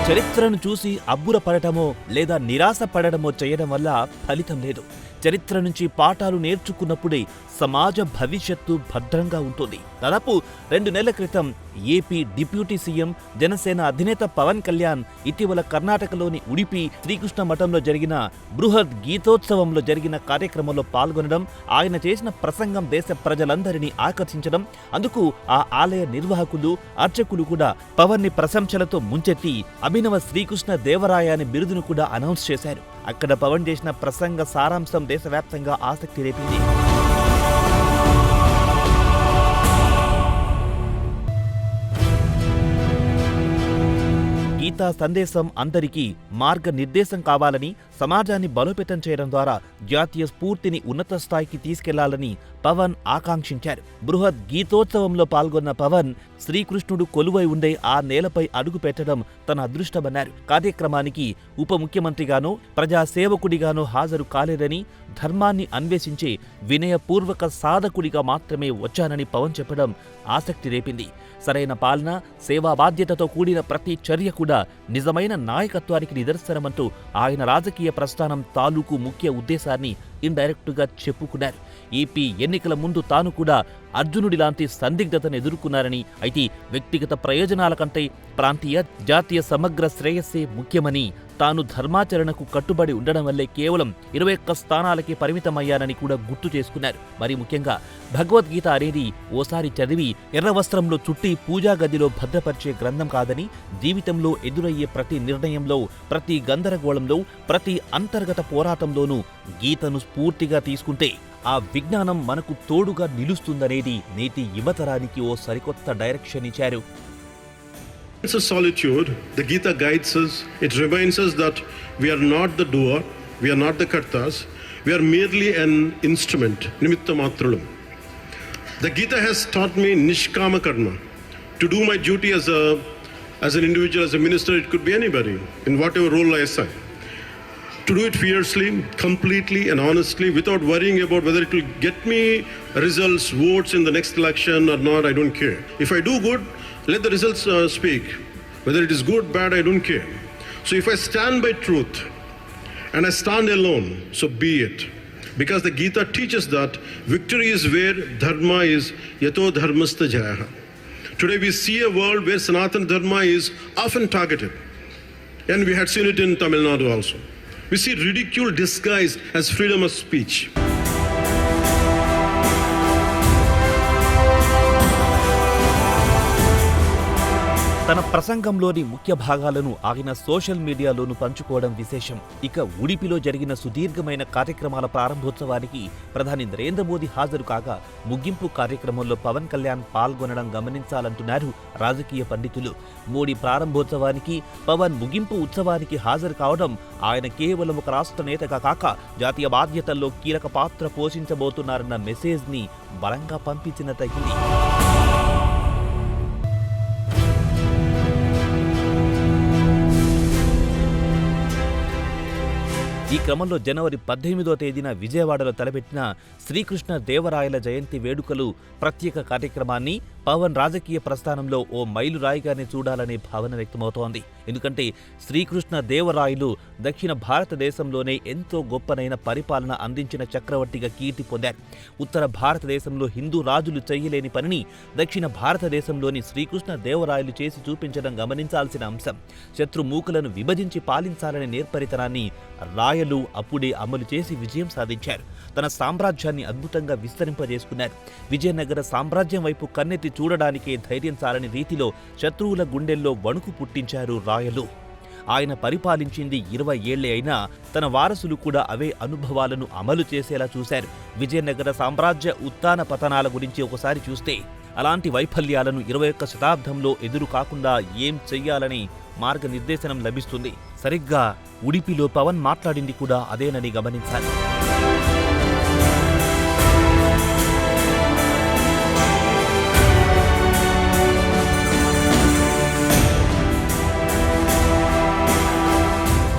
చరిత్రను చూసి అబ్బురపడటమో లేదా నిరాశ పడటమో చేయడం వల్ల ఫలితం లేదు. చరిత్ర నుంచి పాఠాలు నేర్చుకున్నప్పుడే సమాజ భవిష్యత్తు భద్రంగా ఉంటుంది. దాదాపు 2 నెలల క్రితం ఏపీ డిప్యూటీ సీఎం జనసేన అధినేత పవన్ కళ్యాణ్ ఇటీవల కర్ణాటకలోని ఉడిపి శ్రీకృష్ణ మఠంలో జరిగిన బృహత్ గీతోత్సవంలో జరిగిన కార్యక్రమంలో పాల్గొనడం, ఆయన చేసిన ప్రసంగం దేశ ప్రజలందరినీ ఆకర్షించడం, అందుకు ఆ ఆలయ నిర్వాహకులు, అర్చకులు కూడా పవన్ ని ప్రశంసలతో ముంచెత్తి అభినవ శ్రీకృష్ణ దేవరాయ అనే బిరుదును కూడా అనౌన్స్ చేశారు. అక్కడ పవన్ చేసిన ప్రసంగ సారాంశం దేశవ్యాప్తంగా ఆసక్తి రేపింది. గీతా సందేశం అందరికీ మార్గనిర్దేశం కావాలని, సమాజాన్ని బలోపేతం చేయడం ద్వారా జాతీయ స్ఫూర్తిని ఉన్నత స్థాయికి తీసుకెళ్లాలని పవన్ ఆకాంక్షించారు. బృహత్ గీతోత్సవంలో పాల్గొన్న పవన్ శ్రీకృష్ణుడు కొలువై ఉండే ఆ నేలపై అడుగు పెట్టడం తన అదృష్టమన్నారు. కార్యక్రమానికి ఉప ముఖ్యమంత్రిగానో ప్రజాసేవకుడిగానో హాజరు కాలేదని, ధర్మాన్ని అన్వేషించే వినయపూర్వక సాధకుడిగా మాత్రమే వచ్చానని పవన్ చెప్పడం ఆసక్తి రేపింది. సరైన పాలన, సేవా బాధ్యతతో కూడిన ప్రతి చర్య కూడా నిజమైన నాయకత్వానికి నిదర్శనమంటూ ఆయన రాజకీయ ప్రస్థానం తాలూకు ముఖ్య ఉద్దేశాన్ని ఇండైరెక్టుగా చెప్పుకున్నారు. ఏపీ ఎన్నికల ముందు తాను కూడా అర్జునుడి లాంటి సందిగ్ధతను ఎదుర్కొన్నారని, అయితే వ్యక్తిగత ప్రయోజనాల కంటే ప్రాంతీయ, జాతీయ సమగ్ర శ్రేయస్సే ముఖ్యమని, తాను ధర్మాచరణకు కట్టుబడి ఉండడం వల్లే కేవలం 21 స్థానాలకే పరిమితమయ్యానని కూడా గుర్తు చేసుకున్నారు. మరి ముఖ్యంగా భగవద్గీత అనేది ఓసారి చదివి ఎర్ర వస్త్రంలో చుట్టి పూజా గదిలో భద్రపరిచే గ్రంథం కాదని, జీవితంలో ఎదురయ్యే ప్రతి నిర్ణయంలో, ప్రతి గందరగోళంలో, ప్రతి అంతర్గత పోరాటంలోనూ గీతను స్ఫూర్తిగా తీసుకుంటే ఆ విజ్ఞానం మనకు తోడుగా నిలుస్తుందనేది నేటి యువతరానికి ఓ సరికొత్త డైరెక్షన్ ఇచ్చారు. It's a solitude. The Gita guides us. It reminds us that we are not the doer, we are not the kartas, we are merely an instrument, nimitta matralam. The Gita has taught me nishkama karma, to do my duty as an individual, as a minister. It could be anybody, in whatever role I assign. To do it fiercely, completely and honestly, without worrying about whether it will get me results, votes in the next election or not. I don't care. If I do good, let the results speak. Whether it is good, bad, I don't care. So if I stand by truth and I stand alone, so be it. Because the Gita teaches that victory is where dharma is, yato dharmastha jayaha. Today we see a world where Sanatana Dharma is often targeted. And we had seen it in Tamil Nadu also. We see ridicule disguised as freedom of speech. తన ప్రసంగంలోని ముఖ్య భాగాలను ఆయన social మీడియాలోనూ పంచుకోవడం విశేషం. ఇక ఉడిపిలో జరిగిన సుదీర్ఘమైన కార్యక్రమాల ప్రారంభోత్సవానికి ప్రధాని నరేంద్ర మోదీ హాజరు కాగా, ముగింపు కార్యక్రమంలో పవన్ కళ్యాణ్ పాల్గొనడం గమనించాలంటున్నారు రాజకీయ పండితులు. మోడీ ప్రారంభోత్సవానికి, పవన్ ముగింపు ఉత్సవానికి హాజరు కావడం ఆయన కేవలం ఒక రాష్ట్ర నేతగా కాక జాతీయ బాధ్యతల్లో కీలక పాత్ర పోషించబోతున్నారన్న మెసేజ్ ని బలంగా పంపించినట్టయింది. ఈ క్రమంలో జనవరి 18వ తేదీన విజయవాడలో తలపెట్టిన శ్రీకృష్ణ దేవరాయల జయంతి వేడుకలు ప్రత్యేక కార్యక్రమాన్ని పవన్ రాజకీయ ప్రస్థానంలో ఓ మైలురాయిగానే చూడాలనే భావన వ్యక్తమవుతోంది. ఎందుకంటే శ్రీకృష్ణ దేవరాయలు దక్షిణ భారతదేశంలోనే ఎంతో గొప్పనైన పరిపాలన అందించిన చక్రవర్తిగా కీర్తి పొందారు. ఉత్తర భారతదేశంలో హిందూ రాజులు చేయలేని పనిని దక్షిణ భారతదేశంలోని శ్రీకృష్ణ దేవరాయలు చేసి చూపించడం గమనించాల్సిన అంశం. శత్రుమూకలను విభజించి పాలించాలనే నేర్పరితనాన్ని రాయలు అప్పుడే అమలు చేసి విజయం సాధించారు. తన సామ్రాజ్యాన్ని అద్భుతంగా విస్తరింపజేసుకున్నారు. విజయనగర సామ్రాజ్యం వైపు కన్నెత్తి చూడడానికే ధైర్యం చాలని రీతిలో శత్రువుల గుండెల్లో వణుకు పుట్టించారు రాయలు. ఆయన పరిపాలించింది 20 ఏళ్లే అయినా తన వారసులు కూడా అవే అనుభవాలను అమలు చేసేలా చూశారు. విజయనగర సామ్రాజ్య ఉత్థాన పతనాల గురించి ఒకసారి చూస్తే అలాంటి వైఫల్యాలను 21వ శతాబ్దంలో ఎదురు కాకుండా ఏం చెయ్యాలని మార్గనిర్దేశనం లభిస్తుంది. సరిగ్గా ఉడిపిలో పవన్ మాట్లాడింది కూడా అదేనని గమనించాలి.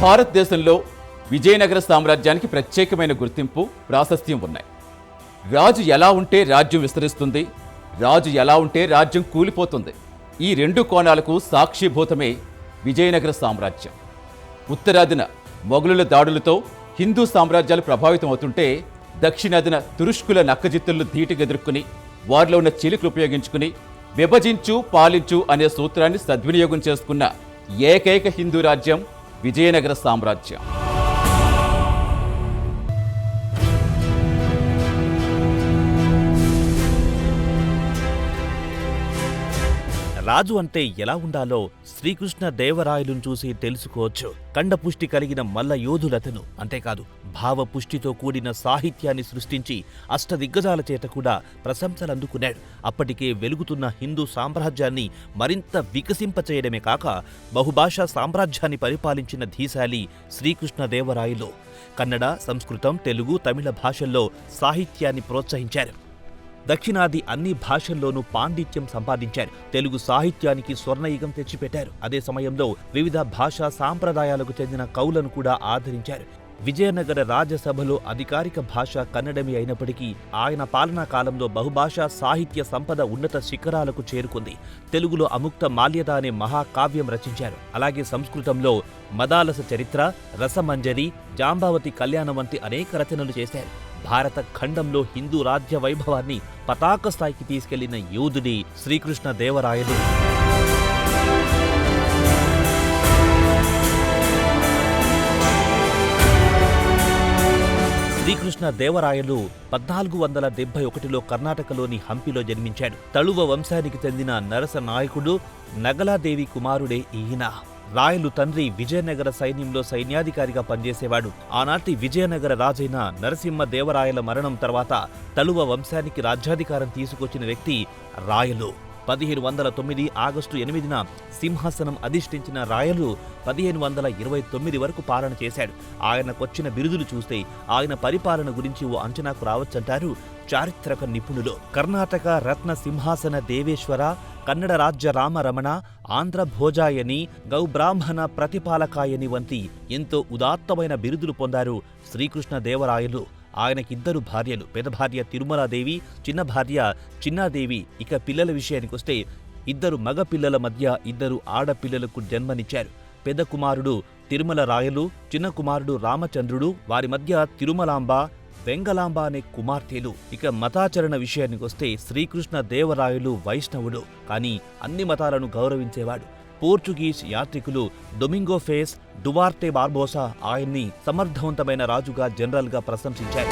భారతదేశంలో విజయనగర సామ్రాజ్యానికి ప్రత్యేకమైన గుర్తింపు, ప్రాశస్త్యం ఉన్నాయి. రాజు ఎలా ఉంటే రాజ్యం విస్తరిస్తుంది, రాజు ఎలా ఉంటే రాజ్యం కూలిపోతుంది. ఈ రెండు కోణాలకు సాక్షిభూతమే విజయనగర సామ్రాజ్యం. ఉత్తరాదిన మొఘలుల దాడులతో హిందూ సామ్రాజ్యాలు ప్రభావితం అవుతుంటే, దక్షిణాదిన తురుష్కుల నక్కజిత్తులను ధీటుగా ఎదుర్కొని వారిలో ఉన్న చిలుకలు ఉపయోగించుకుని విభజించు పాలించు అనే సూత్రాన్ని సద్వినియోగం చేసుకున్న ఏకైక హిందూ రాజ్యం విజయనగర సామ్రాజ్యం. రాజు అంటే ఎలా ఉండాలో శ్రీకృష్ణ దేవరాయలును చూసి తెలుసుకోవచ్చు. కండపుష్టి కలిగిన మల్ల యోధులతను. అంతేకాదు భావపుష్టితో కూడిన సాహిత్యాన్ని సృష్టించి అష్టదిగ్గజాల చేత కూడా ప్రశంసలందుకున్నాడు. అప్పటికే వెలుగుతున్న హిందూ సామ్రాజ్యాన్ని మరింత వికసింపచేయడమే కాక బహుభాషా సామ్రాజ్యాన్ని పరిపాలించిన ధీశాలి శ్రీకృష్ణ దేవరాయలు. కన్నడ, సంస్కృతం, తెలుగు, తమిళ భాషల్లో సాహిత్యాన్ని ప్రోత్సహించారు. దక్షిణాది అన్ని భాషల్లోనూ పాండిత్యం సంపాదించారు. తెలుగు సాహిత్యానికి స్వర్ణయుగం తెచ్చిపెట్టారు. అదే సమయంలో వివిధ భాషా సాంప్రదాయాలకు చెందిన కవులను కూడా ఆదరించారు. విజయనగర రాజసభలో అధికారిక భాష కన్నడమే అయినప్పటికీ ఆయన పాలనా కాలంలో బహుభాషా సాహిత్య సంపద ఉన్నత శిఖరాలకు చేరుకుంది. తెలుగులో అముక్త మాల్యద అనే మహాకావ్యం రచించారు. అలాగే సంస్కృతంలో మదాలస చరిత్ర, రసమంజరి, జాంబావతి కళ్యాణం వంటి అనేక రచనలు చేశారు. భారత ఖండంలో హిందూ రాజ్య వైభవాన్ని పతాక స్థాయికి తీసుకెళ్లిన యోధుడి శ్రీకృష్ణ దేవరాయలు. శ్రీకృష్ణ దేవరాయలు 1471లో కర్ణాటకలోని హంపిలో జన్మించాడు. తళువ వంశానికి చెందిన నరస నాయకుడు నగలాదేవి కుమారుడే ఈయన. రాయలు తండ్రి విజయనగర సైన్యంలో సైన్యాధికారిగా పనిచేసేవాడు. ఆనాటి విజయనగర రాజైన నరసింహదేవరాయల మరణం తర్వాత తళువ వంశానికి రాజ్యాధికారం తీసుకొచ్చిన వ్యక్తి రాయలు. 1509 ఆగస్టు 8న సింహాసనం అధిష్ఠించిన రాయలు 1529 వరకు పాలన చేశాడు. ఆయనకొచ్చిన బిరుదులు చూస్తే ఆయన పరిపాలన గురించి ఓ అంచనాకు రావచ్చంటారు చారిత్రక నిపుణులు. కర్ణాటక రత్న సింహాసన దేవేశ్వర, కన్నడ రాజ్య రామరమణ, ఆంధ్ర భోజాయని, గౌబ్రాహ్మణ ప్రతిపాలకాయని వంటి ఎంతో ఉదాత్తమైన బిరుదులు పొందారు శ్రీకృష్ణ దేవరాయలు. ఆయనకిద్దరు భార్యలు. పెద్ద భార్య తిరుమలాదేవి, చిన్న భార్య చిన్నాదేవి. ఇక పిల్లల విషయానికొస్తే ఇద్దరు మగ పిల్లల మధ్య ఇద్దరు ఆడపిల్లలకు జన్మనిచ్చారు. పెద్ద కుమారుడు తిరుమల రాయలు, చిన్న కుమారుడు రామచంద్రుడు. వారి మధ్య తిరుమలాంబ, వెంగలాంబ అనే కుమార్తెలు. ఇక మతాచరణ విషయానికొస్తే శ్రీకృష్ణ దేవరాయలు వైష్ణవుడు, కానీ అన్ని మతాలను గౌరవించేవాడు. పోర్చుగీస్ యాత్రికులు డొమింగో ఫేస్ డువార్టే బార్బోసా ఆయన్ని సమర్థవంతమైన రాజుగా జనరల్గా ప్రశంసించారు.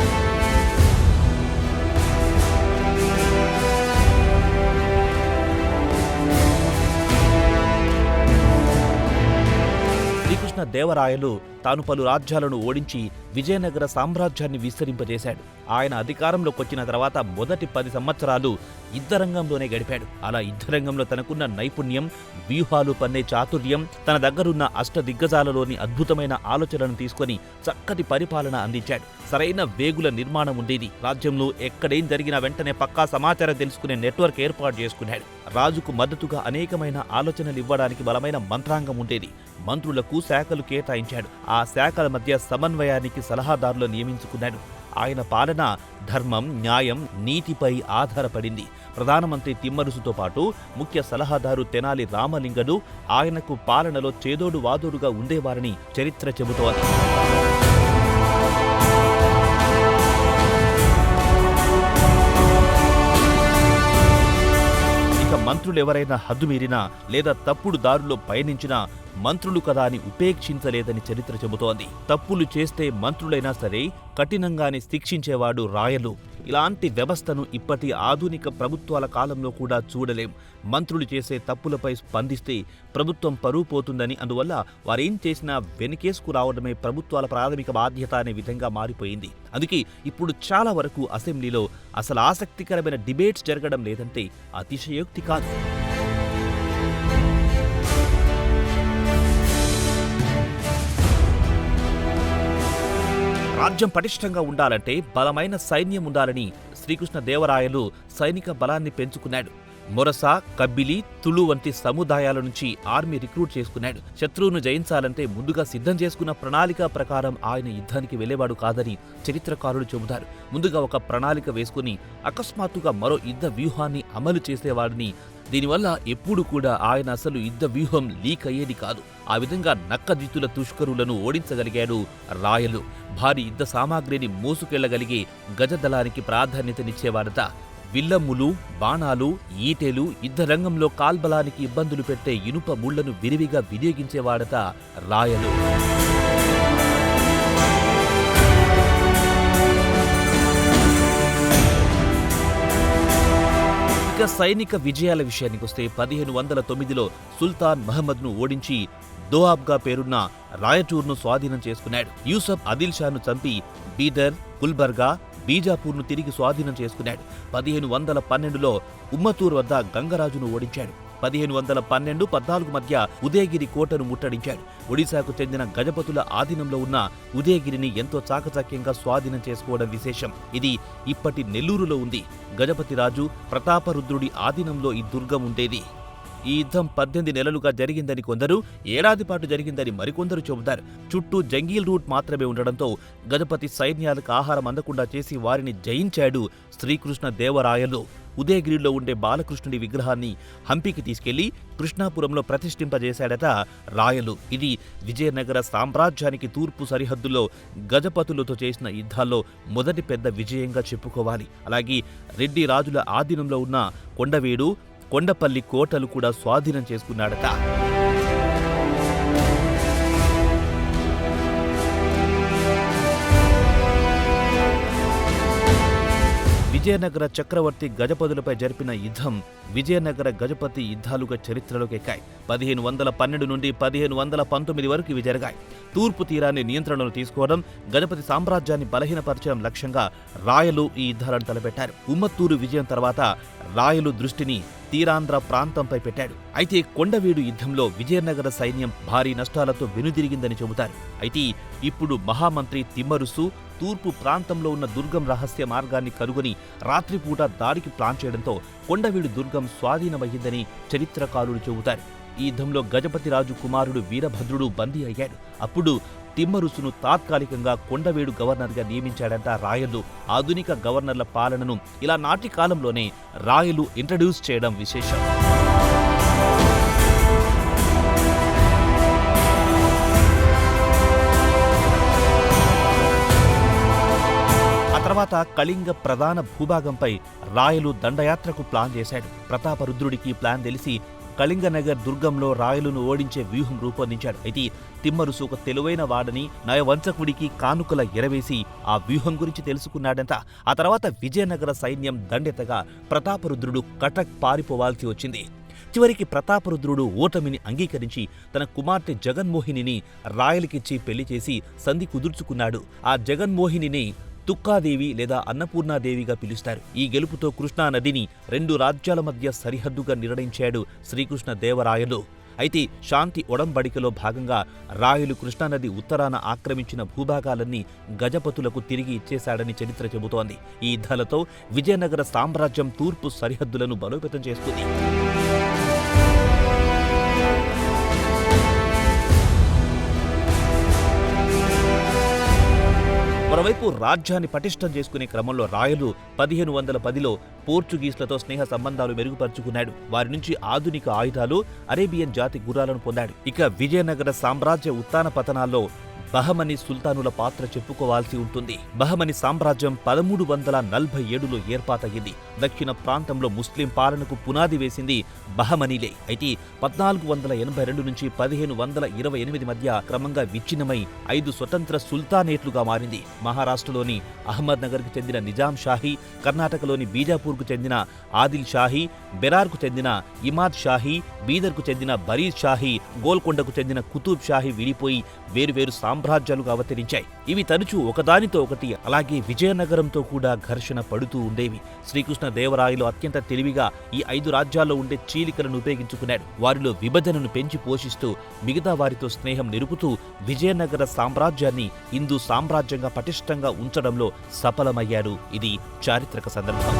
శ్రీకృష్ణ దేవరాయలు తాను పలు రాజ్యాలను ఓడించి విజయనగర సామ్రాజ్యాన్ని విస్తరింపజేశాడు. ఆయన అధికారంలోకి వచ్చిన తర్వాత మొదటి 10 సంవత్సరాలు యుద్ధరంగంలోనే గడిపాడు. అలా యుద్ధరంగంలో తనకున్న నైపుణ్యం, వ్యూహాలు పన్నే చాతుర్యం, తన దగ్గరున్న అష్టదిగ్గజాలలోని అద్భుతమైన ఆలోచనలను తీసుకొని చక్కటి పరిపాలన అందించాడు. సరైన వేగుల నిర్మాణం ఉండేది. రాజ్యంలో ఎక్కడేం జరిగినా వెంటనే పక్కా సమాచారం తెలుసుకునే నెట్వర్క్ ఏర్పాటు చేసుకున్నాడు. రాజుకు మద్దతుగా అనేకమైన ఆలోచనలు ఇవ్వడానికి బలమైన మంత్రాంగం ఉండేది. మంత్రులకు శాఖలు కేటాయించాడు. ఆ శాఖల మధ్య సమన్వయానికి సలహాదారులు నియమించుకున్నాడు. ఆయన పాలన ధర్మం, న్యాయం, నీతిపై ఆధారపడింది. ప్రధానమంత్రి తిమ్మరుసుతో పాటు ముఖ్య సలహాదారు తెనాలి రామలింగడు ఆయనకు పాలనలో చేదోడు వాదోడుగా ఉండేవారని చరిత్ర చెబుతోంది. ఇక మంత్రులెవరైనా హద్దుమీరినా లేదా తప్పుడు దారుల్లో పయనించినా మంత్రులు కదా అని ఉపేక్షించలేదని చరిత్ర చెబుతోంది. తప్పులు చేస్తే మంత్రులైనా సరే కఠినంగానే శిక్షించేవాడు రాయలు. ఇలాంటి వ్యవస్థను ఇప్పటి ఆధునిక ప్రభుత్వాల కాలంలో కూడా చూడలేం. మంత్రులు చేసే తప్పులపై స్పందిస్తే ప్రభుత్వం పరువు పోతుందని, అందువల్ల వారేం చేసినా వెనుకేసుకు రావడమే ప్రభుత్వాల ప్రాథమిక బాధ్యత అనే విధంగా మారిపోయింది. అందుకే ఇప్పుడు చాలా వరకు అసెంబ్లీలో అసలు ఆసక్తికరమైన డిబేట్స్ జరగడం లేదంటే అతిశయోక్తి కాదు. రాజ్యం పటిష్టంగా ఉండాలంటే బలమైన సైన్యం ఉండాలని శ్రీకృష్ణ దేవరాయలు సైనిక బలాన్ని పెంచుకున్నాడు. మొరస, కబ్బిలి, తుళు వంటి సముదాయాల నుంచి ఆర్మీ రిక్రూట్ చేసుకున్నాడు. శత్రువును జయించాలంటే ముందుగా సిద్ధం చేసుకున్న ప్రణాళిక ప్రకారం ఆయన యుద్ధానికి వెళ్లేవాడు కాదని చరిత్రకారులు చెబుతారు. ముందుగా ఒక ప్రణాళిక వేసుకుని అకస్మాత్తుగా మరో యుద్ధ వ్యూహాన్ని అమలు చేసేవాడిని దీనివల్ల ఎప్పుడు కూడా ఆయన అసలు యుద్ధ వ్యూహం లీక్ అయ్యేది కాదు. ఆ విధంగా నక్కజిత్తుల తుష్కరులను ఓడించగలిగాడు రాయలు. భారీ యుద్ధ సామాగ్రిని మోసుకెళ్లగలిగే గజదళానికి ప్రాధాన్యతనిచ్చేవాడట. విల్లమ్ములు, బాణాలు, ఈటెలు, యుద్ధరంగంలో కాల్బలానికి ఇబ్బందులు పెట్టే ఇనుప ముళ్లను విరివిగా వినియోగించేవాడట రాయలు. ఇక సైనిక విజయాల విషయానికొస్తే 1509లో సుల్తాన్ మహమ్మద్ను ఓడించి దోఆబ్గా పేరున్న రాయచూర్ను స్వాధీనం చేసుకున్నాడు. యూసఫ్ ఆదిల్ షాను చంపి బీదర్, గుల్బర్గా, బీజాపూర్ను తిరిగి స్వాధీనం చేసుకున్నాడు. 1512లో ఉమ్మతూర్ వద్ద గంగరాజును ఓడించాడు. 1512-14 మధ్య ఉదయగిరి కోటను ముట్టడించాడు. ఒడిశాకు చెందిన గజపతుల ఆధీనంలో ఉన్న ఉదయగిరిని ఎంతో చాకచక్యంగా స్వాధీనం చేసుకోవడం విశేషం. ఇది ఇప్పటి నెల్లూరులో ఉంది. గజపతి రాజు ప్రతాపరుద్రుడి ఆధీనంలో ఈ దుర్గం ఉండేది. ఈ యుద్ధం 18 నెలలుగా జరిగిందని కొందరు, ఏడాది పాటు జరిగిందని మరికొందరు చెబుతారు. చుట్టూ జంగీల్ రూట్ మాత్రమే ఉండడంతో గజపతి సైన్యాలకు ఆహారం అందకుండా చేసి వారిని జయించాడు శ్రీకృష్ణ దేవరాయలు. ఉదయగిరిలో ఉండే బాలకృష్ణుడి విగ్రహాన్ని హంపీకి తీసుకెళ్లి కృష్ణాపురంలో ప్రతిష్ఠింపజేశాడట రాయలు. ఇది విజయనగర సామ్రాజ్యానికి తూర్పు సరిహద్దులో గజపతులతో చేసిన యుద్ధాల్లో మొదటి పెద్ద విజయంగా చెప్పుకోవాలి. అలాగే రెడ్డి రాజుల ఆధీనంలో ఉన్న కొండవీడు, కొండపల్లి కోటలు కూడా స్వాధీనం చేసుకున్నాడట. విజయనగర చక్రవర్తి గజపతులపై జరిపిన యుద్ధం విజయనగర గజపతి యుద్ధాలుగా చరిత్రలోకి ఎక్కాయి. 1512 నుండి 1519 వరకు ఇవి జరిగాయి. తూర్పు తీరాన్ని నియంత్రణలో తీసుకోవడం, గజపతి సామ్రాజ్యాన్ని బలహీనపరచడం లక్ష్యంగా రాయలు ఈ యుద్ధాలను తలపెట్టారు. ఉమ్మత్తూరు విజయం తర్వాత రాయలు దృష్టిని తీరాంధ్ర ప్రాంతంపై పెట్టాడు. అయితే కొండవీడు యుద్ధంలో విజయనగర సైన్యం భారీ నష్టాలతో వెనుదిరిగిందని చెబుతారు. అయితే ఇప్పుడు మహామంత్రి తిమ్మరుసు తూర్పు ప్రాంతంలో ఉన్న దుర్గం రహస్య మార్గాన్ని కనుగొని రాత్రిపూట దాడికి ప్లాన్ చేయడంతో కొండవీడు దుర్గం స్వాధీనమయ్యిందని చరిత్రకారులు చెబుతారు. ఈ యుద్ధంలో గజపతి రాజు కుమారుడు వీరభద్రుడు బందీ అయ్యాడు. అప్పుడు తిమ్మరుసును తాత్కాలికంగా కొండవీడు గవర్నర్గా నియమించాడంట రాయలు. ఆధునిక గవర్నర్ల పాలనను ఇలా నాటి కాలంలోనే రాయలు ఇంట్రడ్యూస్ చేయడం విశేషం. ఆ తర్వాత కళింగ ప్రధాన భూభాగంపై రాయలు దండయాత్రకు ప్లాన్ చేశాడు. ప్రతాపరుద్రుడికి ప్లాన్ తెలిసి కళింగనగర్ దుర్గంలో రాయలును ఓడించే వ్యూహం రూపొందించాడు. అయితే తిమ్మరుసు ఒక తెలివైన వాడని నయవంచకుడికి కానుకల ఎరవేసి ఆ వ్యూహం గురించి తెలుసుకున్నాడంట. ఆ తర్వాత విజయనగర సైన్యం దండెత్తగా ప్రతాపరుద్రుడు కటక్ పారిపోవాల్సి వచ్చింది. చివరికి ప్రతాపరుద్రుడు ఓటమిని అంగీకరించి తన కుమార్తె జగన్మోహినిని రాయలకిచ్చి పెళ్లి చేసి సంధి కుదుర్చుకున్నాడు. ఆ జగన్మోహినిని తుక్కాదేవి లేదా అన్నపూర్ణాదేవిగా పిలుస్తారు. ఈ గెలుపుతో కృష్ణానదిని 2 రాజ్యాల మధ్య సరిహద్దుగా నిర్ణయించాడు శ్రీకృష్ణ దేవరాయలు. అయితే శాంతి ఒడంబడికలో భాగంగా రాయలు కృష్ణానది ఉత్తరాన ఆక్రమించిన భూభాగాలన్నీ గజపతులకు తిరిగి ఇచ్చేశాడని చరిత్ర చెబుతోంది. ఈ యుద్ధాలతో విజయనగర సామ్రాజ్యం తూర్పు సరిహద్దులను బలోపేతం చేస్తుంది. మరోవైపు రాజ్యాన్ని పటిష్టం చేసుకునే క్రమంలో రాయలు 1510లో పోర్చుగీస్లతో స్నేహ సంబంధాలు మెరుగుపరుచుకున్నాడు. వారి నుంచి ఆధునిక ఆయుధాలు, అరేబియన్ జాతి గుర్రాలను పొందాడు. ఇక విజయనగర సామ్రాజ్య ఉత్థాన పతనాల్లో బహమని సుల్తానుల పాత్ర చెప్పుకోవాల్సి ఉంటుంది. బహమని సామ్రాజ్యం 1347లో ఏర్పాటయ్యింది. దక్షిణ ప్రాంతంలో ముస్లిం పాలనకు పునాది వేసింది బహమనీలే. అయితే 1482 నుంచి 1528 మధ్య క్రమంగా విచ్ఛిన్నమై 5 స్వతంత్ర సుల్తానేట్లుగా మారింది. మహారాష్ట్రలోని అహ్మద్ నగర్కు చెందిన నిజాం షాహీ, కర్ణాటకలోని బీజాపూర్కు చెందిన ఆదిల్ షాహీ, బెరార్కు చెందిన ఇమాద్ షాహీ, బీదర్కు చెందిన బరీద్ షాహీ, గోల్కొండకు చెందిన కుతుబ్ షాహీ విడిపోయి వేరువేరు సామ్రాజ్యాలుగా అవతరించాయి. ఇవి తరచూ ఒకదానితో ఒకటి, అలాగే విజయనగరంతో కూడా ఘర్షణ పడుతూ ఉండేవి. శ్రీకృష్ణ దేవరాయలు అత్యంత తెలివిగా ఈ 5 రాజ్యాల్లో ఉండే చీలికలను ఉపయోగించుకున్నాడు. వారిలో విభజనను పెంచి పోషిస్తూ మిగతా వారితో స్నేహం నిలుపుతూ విజయనగర సామ్రాజ్యాన్ని హిందూ సామ్రాజ్యంగా పటిష్టంగా ఉంచడంలో సఫలమయ్యాడు. ఇది చారిత్రక సందర్భం.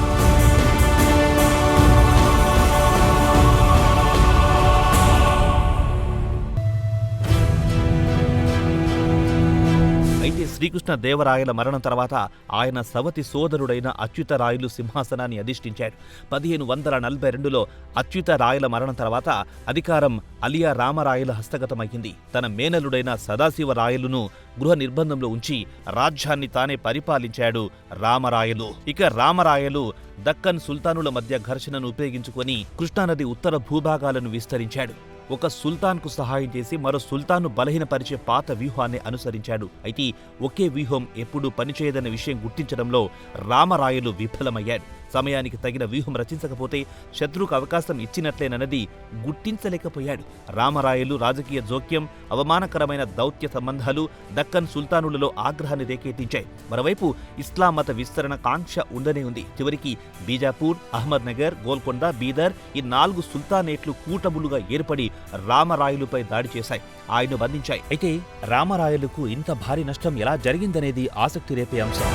అయితే శ్రీకృష్ణ దేవరాయల మరణం తర్వాత ఆయన సవతి సోదరుడైన అచ్యుతరాయలు సింహాసనాన్ని అధిష్ఠించాడు. 1542లో అచ్యుతరాయల మరణం తర్వాత అధికారం అలియా రామరాయల హస్తగతమైంది. తన మేనలుడైన సదాశివరాయలును గృహ నిర్బంధంలో ఉంచి రాజ్యాన్ని తానే పరిపాలించాడు రామరాయలు. ఇక రామరాయలు దక్కన్ సుల్తానుల మధ్య ఘర్షణను ఉపయోగించుకొని కృష్ణానది ఉత్తర భూభాగాలను విస్తరించాడు. ఒక సుల్తాన్కు సహాయం చేసి మరో సుల్తాన్ను బలహీనపరిచే పాత వ్యూహాన్ని అనుసరించాడు. అయితే ఒకే వ్యూహం ఎప్పుడూ పనిచేయదన్న విషయం గుర్తించడంలో రామరాయలు విఫలమయ్యాడు. సమయానికి తగిన వ్యూహం రచించకపోతే శత్రువుకు అవకాశం ఇచ్చినట్లేనన్నది గుర్తించలేకపోయాడు. రామరాయలు రాజకీయ జోక్యం, అవమానకరమైన దౌత్య సంబంధాలు దక్కన్ సుల్తానులలో ఆగ్రహాన్ని రేకెత్తించాయి. మరోవైపు ఇస్లాం మత విస్తరణ కాంక్ష ఉండనే ఉంది. చివరికి బీజాపూర్, అహ్మద్ నగర్, గోల్కొండ, బీదర్ ఈ 4 సుల్తానేట్లు కూటములుగా ఏర్పడి రామరాయలుపై దాడి చేశాయి, ఆయన్ను బంధించాయి. అయితే రామరాయలుకు ఇంత భారీ నష్టం ఎలా జరిగిందనేది ఆసక్తి రేపే అంశం.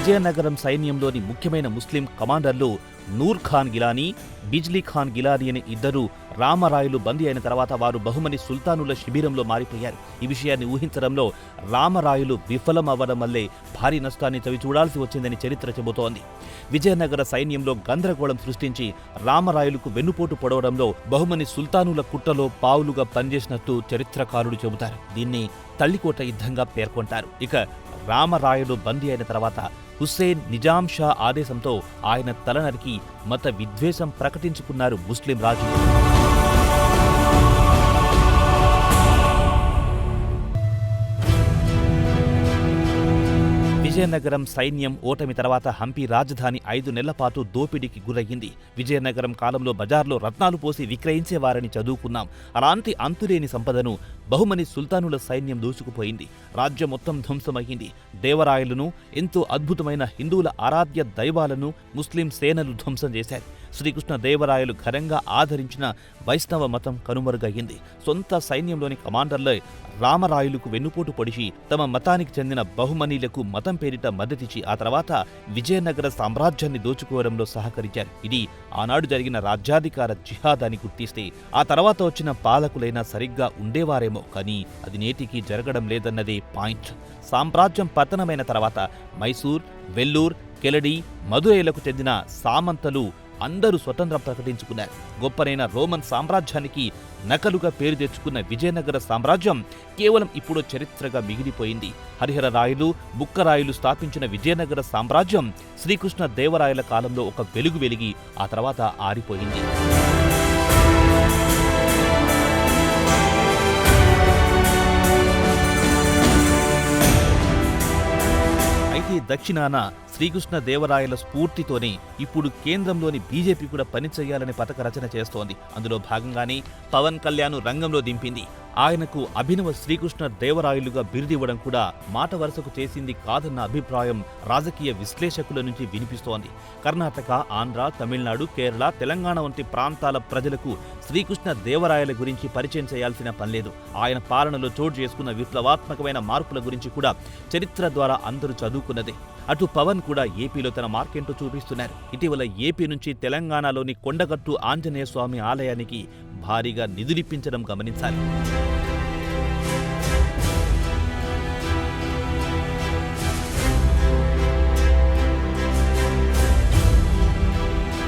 విజయనగరం సైన్యంలోని ముఖ్యమైన ముస్లిం కమాండర్లు నూర్ ఖాన్ గిలానీ, బిజ్లీ ఖాన్ గిలానీ అనే ఇద్దరు రామరాయలు బందీ అయిన తర్వాత వారు బహుమని సుల్తానుల శిబిరంలో మారిపోయారు. ఈ విషయాన్ని ఊహించడంలో రామరాయలు విఫలం అవ్వడం వల్లే భారీ నష్టాన్ని చవిచూడాల్సి వచ్చిందని చరిత్ర చెబుతోంది. విజయనగర సైన్యంలో గందరగోళం సృష్టించి రామరాయలుకు వెన్నుపోటు పొడవడంలో బహుమని సుల్తానుల కుట్రలో పావులుగా పనిచేసినట్టు చరిత్రకారులు చెబుతారు. దీన్ని తల్లికోట యుద్ధంగా పేర్కొంటారు. ఇక రామరాయలు బందీ అయిన తర్వాత హుస్సేన్ నిజాం షా ఆదేశంతో ఆయన తల నరికి మత విద్వేషం ప్రకటించుకున్నారు ముస్లిం రాజులు. విజయనగరం సైన్యం ఓటమి తర్వాత హంపి రాజధాని 5 నెలల పాటు దోపిడీకి గురయ్యింది. విజయనగరం కాలంలో బజార్లో రత్నాలు పోసి విక్రయించేవారని చదువుకున్నాం. అలాంటి అంతులేని సంపదను బహుమని సుల్తానుల సైన్యం దూసుకుపోయింది. రాజ్యం మొత్తం ధ్వంసమయ్యింది. దేవరాయలను, ఎంతో అద్భుతమైన హిందువుల ఆరాధ్య దైవాలను ముస్లిం సేనలు ధ్వంసం చేశారు. శ్రీకృష్ణ దేవరాయలు ఘనంగా ఆదరించిన వైష్ణవ మతం కనుమరుగయ్యింది. సొంత సైన్యంలోని కమాండర్లే రామరాయలుకు వెన్నుపోటు పొడిచి తమ మతానికి చెందిన బహుమనీలకు మతం పేరిట మద్దతిచ్చి ఆ తర్వాత విజయనగర సామ్రాజ్యాన్ని దోచుకోవడంలో సహకరించారు. ఇది ఆనాడు జరిగిన రాజ్యాధికార జిహాద్ అని గుర్తిస్తే ఆ తర్వాత వచ్చిన పాలకులైనా సరిగ్గా ఉండేవారేమో, కానీ అది నేటికి జరగడం లేదన్నదే పాయింట్. సామ్రాజ్యం పతనమైన తర్వాత మైసూర్, వెల్లూర్, కెలడి, మదురైలకు చెందిన సామంతలు అందరూ స్వతంత్రం ప్రకటించుకున్నారు. గొప్పనైన రోమన్ సామ్రాజ్యానికి నకలుగా పేరు తెచ్చుకున్న విజయనగర సామ్రాజ్యం కేవలం ఇప్పుడు చరిత్రగా మిగిలిపోయింది. హరిహర రాయలు, బుక్కరాయలు స్థాపించిన విజయనగర సామ్రాజ్యం శ్రీకృష్ణ దేవరాయల కాలంలో ఒక వెలుగు వెలిగి ఆ తర్వాత ఆరిపోయింది. అయితే దక్షిణాన శ్రీకృష్ణ దేవరాయల స్ఫూర్తితోనే ఇప్పుడు కేంద్రంలోని బీజేపీ కూడా పనిచేయాలని పథక రచన చేస్తోంది. అందులో భాగంగానే పవన్ కళ్యాణ్ రంగంలో దింపింది. ఆయనకు అభినవ శ్రీకృష్ణ దేవరాయలుగా బిరుదివ్వడం కూడా మాట వరుసకు చేసింది కాదన్న అభిప్రాయం రాజకీయ విశ్లేషకుల నుంచి వినిపిస్తోంది. కర్ణాటక, ఆంధ్ర, తమిళనాడు, కేరళ, తెలంగాణ వంటి ప్రాంతాల ప్రజలకు శ్రీకృష్ణ దేవరాయల గురించి పరిచయం చేయాల్సిన పనిలేదు. ఆయన పాలనలో చోటు చేసుకున్న విప్లవాత్మకమైన మార్పుల గురించి కూడా చరిత్ర ద్వారా అందరూ చదువుకున్నదే. అటు పవన్ కూడా ఏపీలో తన మార్కెంటో చూపిస్తున్నారు. ఇటీవల ఏపీ నుంచి తెలంగాణలోని కొండగట్టు ఆంజనేయ స్వామి ఆలయానికి భారీగా నిధులిప్పించడం గమనించాలి.